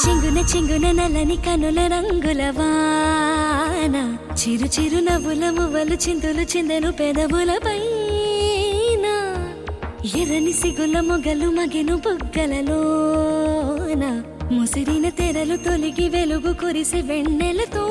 చెంగున చెంగున నల్లని కనుల రంగుల వాన చిరు చిరు నవ్వుల మువ్వలు చిందులు చిందెను పెదవుల పైన ఎర్రని సిగుల మొగలు మగెను బుగ్గలలోన ముసిరిన తెరలు తొలిగి వెలుగు కురిసి వెన్నెలతో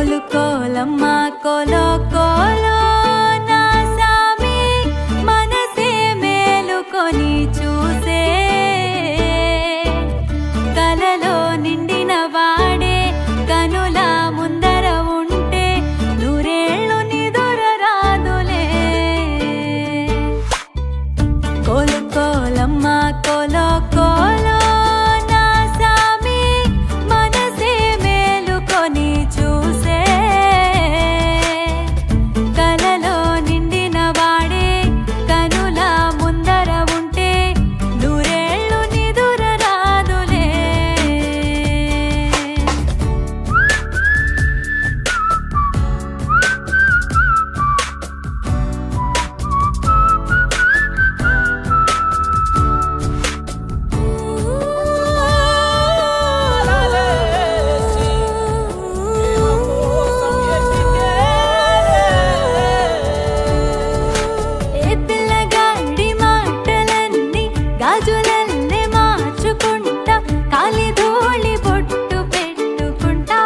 కోలు కోలమ్మ కోలో కోలో నా సామి మనసే మేలుకొని చూసే కలలో నిండిన వాడే కనుల ముందర ఉంటే నూరేళ్ళు నిదుర రాదులే కోలు కోలమ్మ కోలో కోలో నా సామి మనసే మేలుకొని చూసే కలలో నిండిన వాడే కనుల ముందర ఉంటే నూరేళ్ళు నిదుర రాదులే ఏ పిల్లగాడి మాటలన్నీ గాజులల్లే మార్చుకుంటా కాలి ధూళి బొట్టు పెట్టుకుంటా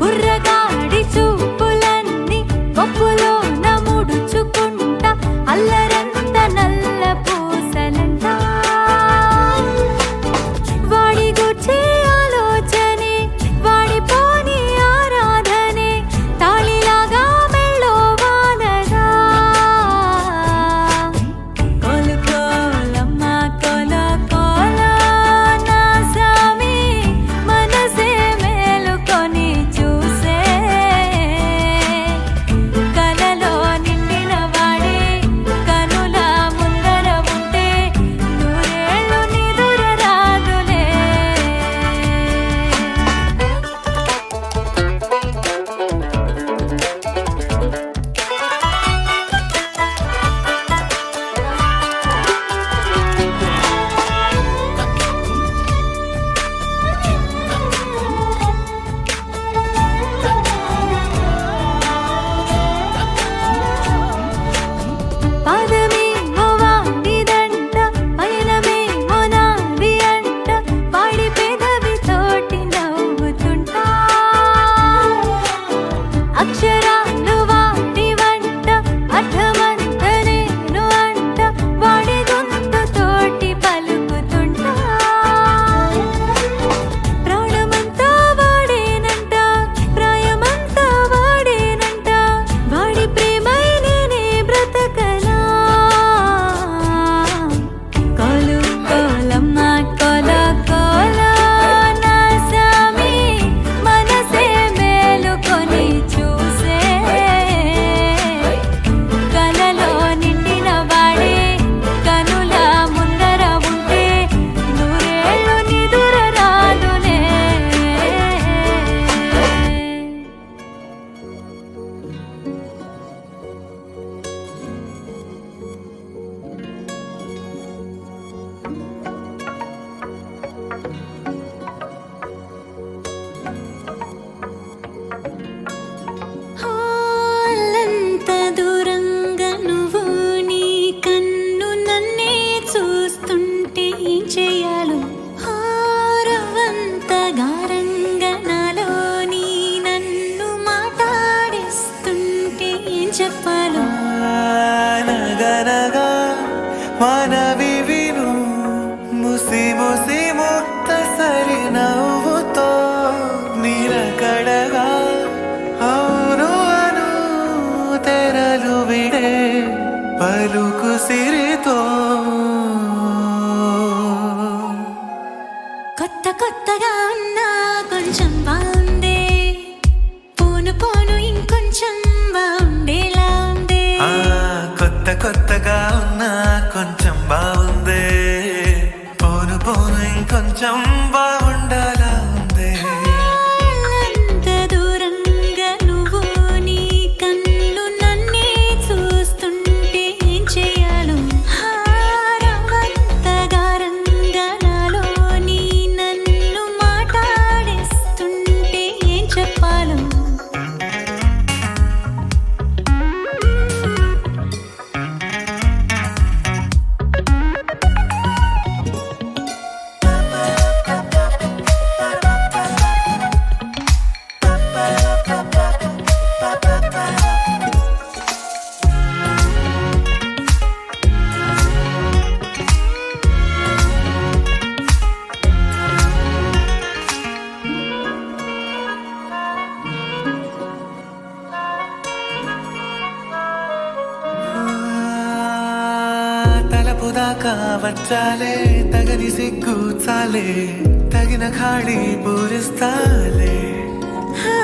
కుర్రగాడి చూపులన్నీ పప్పులో ముడుచుకుంటా అల్లరంత నల్ల పూసలంట వాడి గుర్చే ఆలోచనే వాడిపోని ఆరాధనే తాళిలాగా మెళ్ళో వాలగా కోలు కోలమ్మ కోలో కోలో నా సామి మనసే మేలుకొని చూసే కలలో నిండిన వాడే కనుల ముందర ఉంటే నూరేళ్ళు నిదుర రాదులే పాదమేమో వాడిదంట పయనమేమో నాది అంట వాడి పెదవి తోటి నవ్వుతుంటా అక్షరాలు వాడి వంట అర్థమంత నేను అంట వాడి గొంతు తోటి పలుకుతుంటా ప్రాణమంతా వాడేనంట ప్రాయమంతా వాడేనంట వాడి ప్రేమై నేనే బ్రతకలా కోలు కోలమ్మ కోలో కోలో నా సామి మనసే మేలుకొని చూసే కలలో నిండిన వాడే కనుల ముందర ఉంటే నూరేళ్ళు నిదుర రాదులే హాలంత దూరంగా నువ్వు నీ కన్ను నన్నే చూస్తుంటే ఏం చేయాలో హారవంత గారంగా నాలో నీ నన్ను మాట్లాడిస్తుంటే ఏం చెప్పాలో నగనగా మనవి విను ముసి ముసి ముక్తసరి నవ్వుతో నిలకడగా అవును అను తెరలు విడే పలుకు సిరితో కొత్త కొత్తగా ఉన్నా కొంచెం బాగుందే పోను పోను ఇంకొంచెం బాగుండేలా ఉందే ఆ కొత్త కొత్తగా ఉన్నా కొంచెం బాగుందే పోను పోను ఇంకొంచెం బాగుండాలా ఉందే అంత దూరంగా నువ్వు నీ కన్ను నన్నే చూస్తుంటే ఏం చేయాలో హారవంత గారంగా నాలో నీ నన్ను మాట్లాడిస్తుంటే ఏం చెప్పాలో వచ్చాలే తగని సిగ్గు చాలే తగిన ఖాళీ పూరిస్తాలే హా,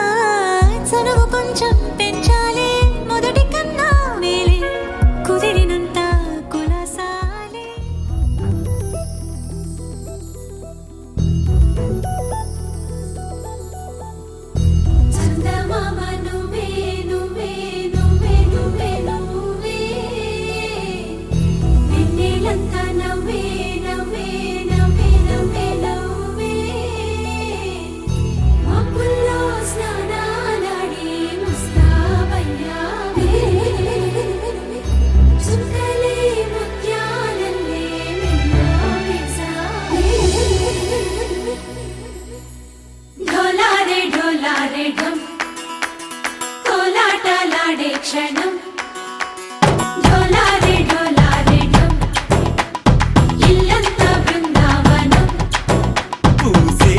చనువు కొంచెం పెంచాలే మొదటి కన్నా మేలే కుదిరినంత కులాసాలే చందమామ నువ్వే నువ్వే నువ్వే నువ్వే నువ్వే వెన్నెలంతా నవ్వే నవ్వే నవ్వే నవ్వే నవ్వే మబ్బుల్లో స్నానాలాడి ముస్తాబయ్యావే చుక్కలే ముత్యాలల్లే వెన్నో వేసావే ఢోలారే ఢోలారే ఢం కోలాటలాడే క్షణం ఢోలారే ఢోలారే ఢం ఇల్లంతా బృందావనం పూసే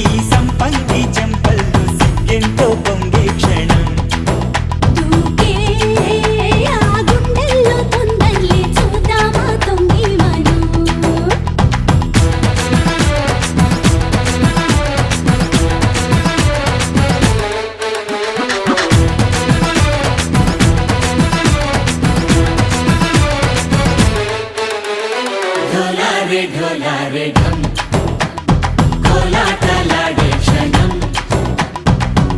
ఈ సంపంగి చెంపల్లో సిగ్గెంతో పొంగే క్షణం దూకే ఆ గుండెల్లో తొందరలే చూద్దామా తొంగి మనం ఢోలారే ఢోలారే ఢం కోలాటలాడే క్షణం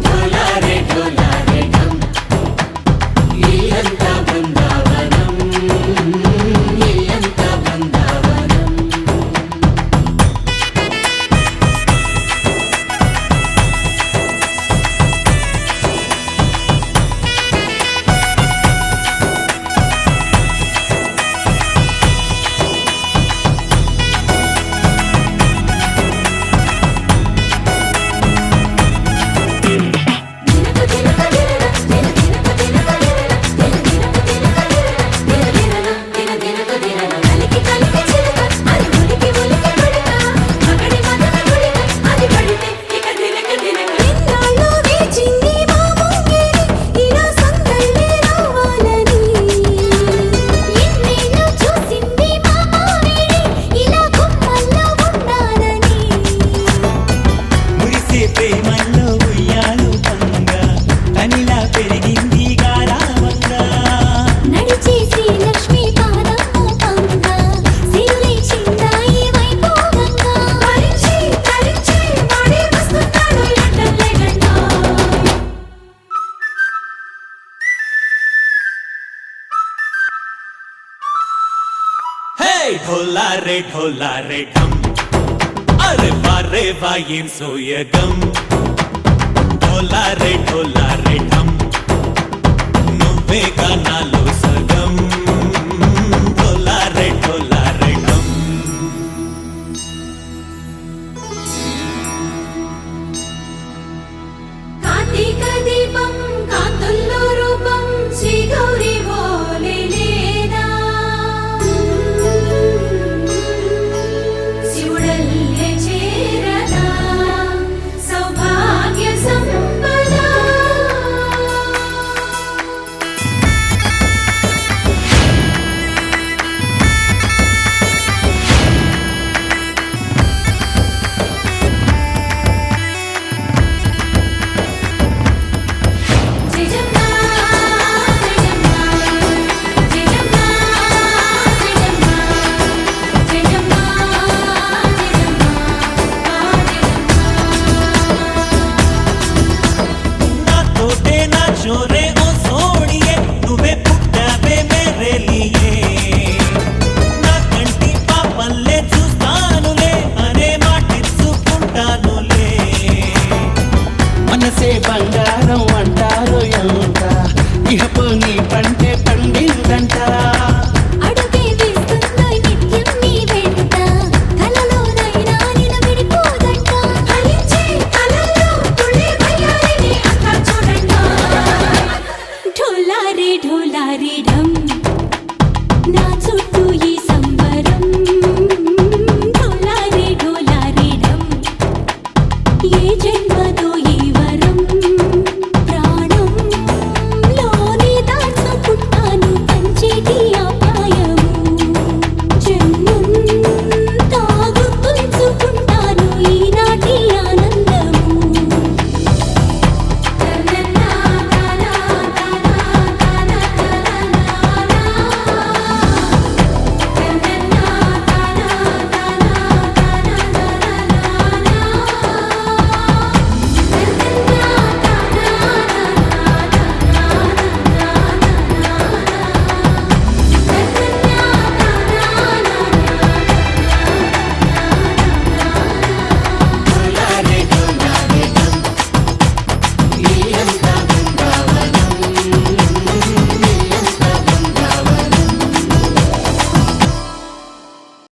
ఢోలారే ఢోలారే ఢం ఇల్లంతా బృందావనం ఇల్లంతా బృందావనం మురిసే ప్రేమల్లో ఉయ్యాలు పంగా కనిలా పెరిగింది గారావంగా నడిచే శ్రీలక్ష్మి పాదము పంగా సిరులే చిందాయి వైభోగంగా తరించి తరించి వాడే వస్తున్నాడు లండన్ లెగండా హే ఢోలారే ఢోలారే ఢం అరే వారే వాయేం సోయగం ఢోలారే ఢోలారే ఢం నువ్వే గానాలో సగం